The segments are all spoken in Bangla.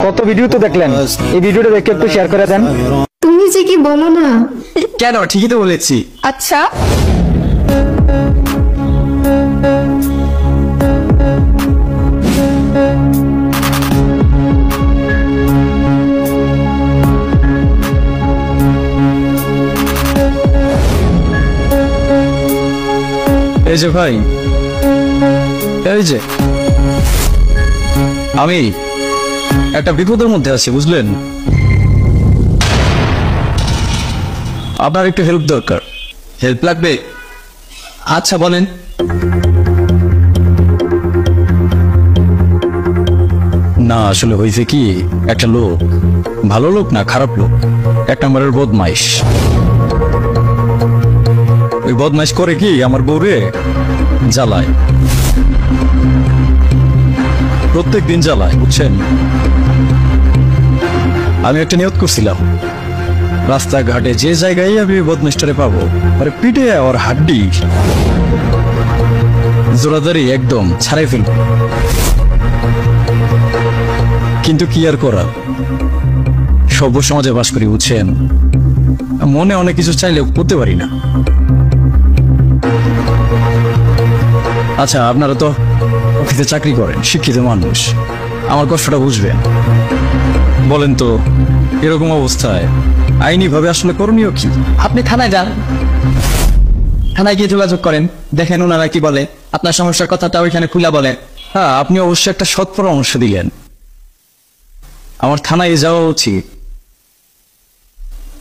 কত ভিডিও তো দেখলেন, এই ভিডিওটা দেখে একটু শেয়ার করে দেন। তুমি যে কি বলো না। কেন, ঠিকই তো বলেছি। আচ্ছা এই যে ভাই, এই যে আমি একটা বিপদের মধ্যে আছি, বুঝলেন? আপনার একটু হেল্প দরকার। হেল্প লাগবে? আচ্ছা বলেন। না আসলে হয়েছে কি, একটা লোক, ভালো লোক না খারাপ লোক, এক নম্বরের বদমাইশ। ওই বদমাইশ করে কি আমার বউরে জ্বালায়, প্রত্যেক দিন জ্বালায়, বুঝছেন? আমি একটা নিয়ত করছিলাম, রাস্তাঘাটে যে জায়গায় আমি বদমাইশটারে পাবো, আরে পিঠে আর হাড্ডি জোরাদারি একদম ছাড়াই ফেলব। কিন্তু কি আর করা, সভ্য সমাজে বাস করি, বুঝছেন? মনে অনেক কিছু চাইলেও করতে পারি না। আচ্ছা আপনারা তো অফিসে চাকরি করেন, শিক্ষিত মানুষ, আমার কষ্টটা বুঝবেন। বলেন তো এরকম অবস্থায় আইনি ভাবে আসলে করণীয় কি? আপনি থানায় যান, থানায় গিয়ে যোগাযোগ করেন, দেখেন ওনারা কি বলে, আপনার সমস্যার কথাটা ওইখানে খুলে বলেন। হ্যাঁ, আপনি অবশ্যই একটা সৎ পরামর্শ দিলেন। আমার থানায় যাওয়া উচিত,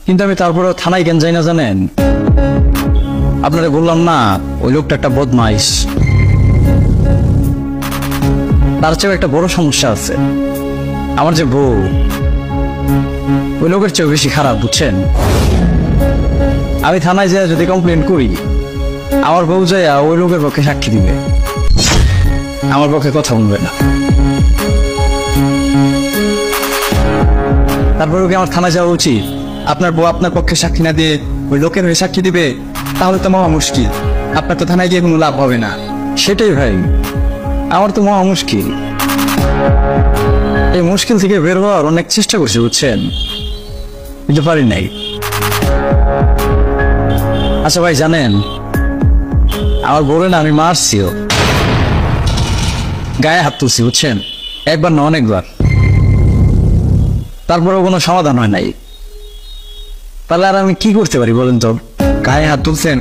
কিন্তু আমি তারপরেও থানায় কেন যাই না জানেন? আপনারা বললাম না ওই লোকটা একটা বদমাইশ, তার চেয়েও একটা বড় সমস্যা আছে। আমার যে বউ, ওই লোকের চেয়েও বেশি খারাপ, বুঝছেন? আমি থানায় যাই যদি কমপ্লেন করি, আমার বউ যায় ওই লোকের পক্ষে সাক্ষী দিবে, আমার পক্ষে কথা বলবে না। তারপরেও কি আমার থানায় যাওয়া উচিত? আপনার বউ আপনার পক্ষে সাক্ষী না দিয়ে ওই লোকের হয়ে সাক্ষী দিবে, তাহলে তো মহা মুশকিল। আপনার তো থানায় গিয়ে কোনো লাভ হবে না। সেটাই ভাই, আমার তো মহা মুশকিল। এই মুশকিল থেকে বের হওয়ার অনেক চেষ্টা করছি, বুঝছেন, কিন্তু পারি নাই। আচ্ছা ভাই জানেন, আমার বলে না আমি মারছিও, গায়ে হাত তুলছি, বুঝছেন, একবার না অনেকবার, তারপরেও কোনো সমাধান হয় নাই। তাহলে আর আমি কি করতে পারি বলেন তো? গায়ে হাত তুলছেন,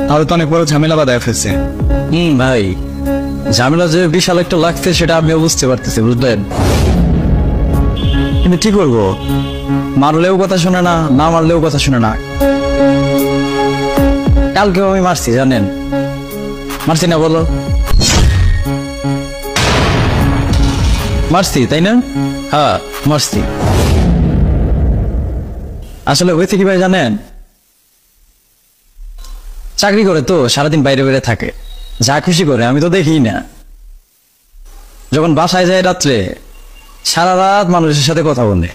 তাহলে তো অনেক বড় ঝামেলা বাঁধায় ফেলছে। ভাই, ঝামেলা যে বিশাল একটা লাগছে সেটা আমিও বুঝতে পারতেছি, বুঝলেন, কিন্তু কি করবো? মারলেও কথা শুনে না, না মারলেও কথা শুনে না। কালকেও আমি মারছি, জানেন, মারছি না বলো? মারছি তাই না? হ্যাঁ মারছি। আসলে হয়েছে কি ভাই জানেন, চাকরি করে তো সারাদিন বাইরে বাইরে থাকে, যা খুশি করে, আমি তো দেখি না। যখন বাসায় যায় রাত্রে, সারা রাত মানুষের সাথে কথা বলে,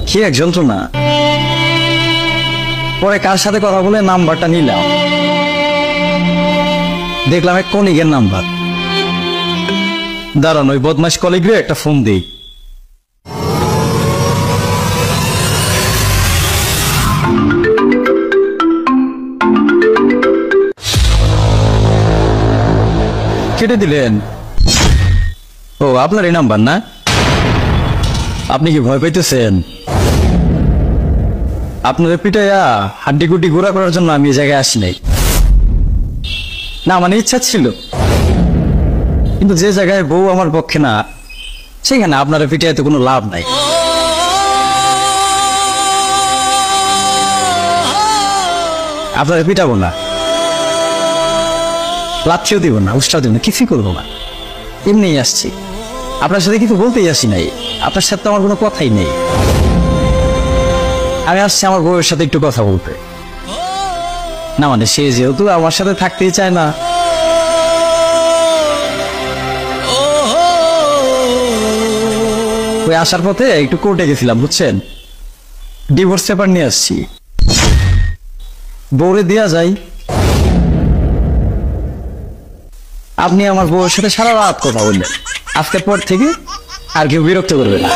কি এক যন্ত্রণা। পরে কার সাথে কথা বলে নাম্বারটা নিলাম, দেখলাম এক কলিগের নাম্বার। দাঁড়ান, ওই বদমাস কলিগরে একটা ফোন দিই। কেটে দিলেন? ও আপনার এই নাম্বার না? আপনি কি ভয় পাইতেছেন? আপনাদের পিটাইয়া হাড্ডি গুড্ডি ঘোরা করার জন্য আমি এই জায়গায় আসি নাই। না মানে ইচ্ছা ছিল, কিন্তু যে জায়গায় বউ আমার পক্ষে না, সেখানে আপনারা পিটাইতে কোনো লাভ নাই। আপনারা পিটাবো না, লাচ্ছিও দিব না, উৎসাহ দিব না, কিছুই করবো না, এমনিই আসছি। আপনার সাথে কিছু বলতেই আসি নাই, আপনার সাথে আমার কোনো কথাই নেই। আমি আসছি আমার বউয়ের সাথে একটু কথা বলতে। না মানে সে যেহেতু আমার সাথে থাকতেই চায় না, ওই আসার পথে একটু কোর্টে গেছিলাম, বুঝছেন, ডিভোর্স পেপার নিয়ে আসছি, বউরে দেয়া যায়। আপনি আমার বউয়ের সাথে সারা রাত কথা বললেন, আজকের পর থেকে আর কেউ বিরক্ত করবে না।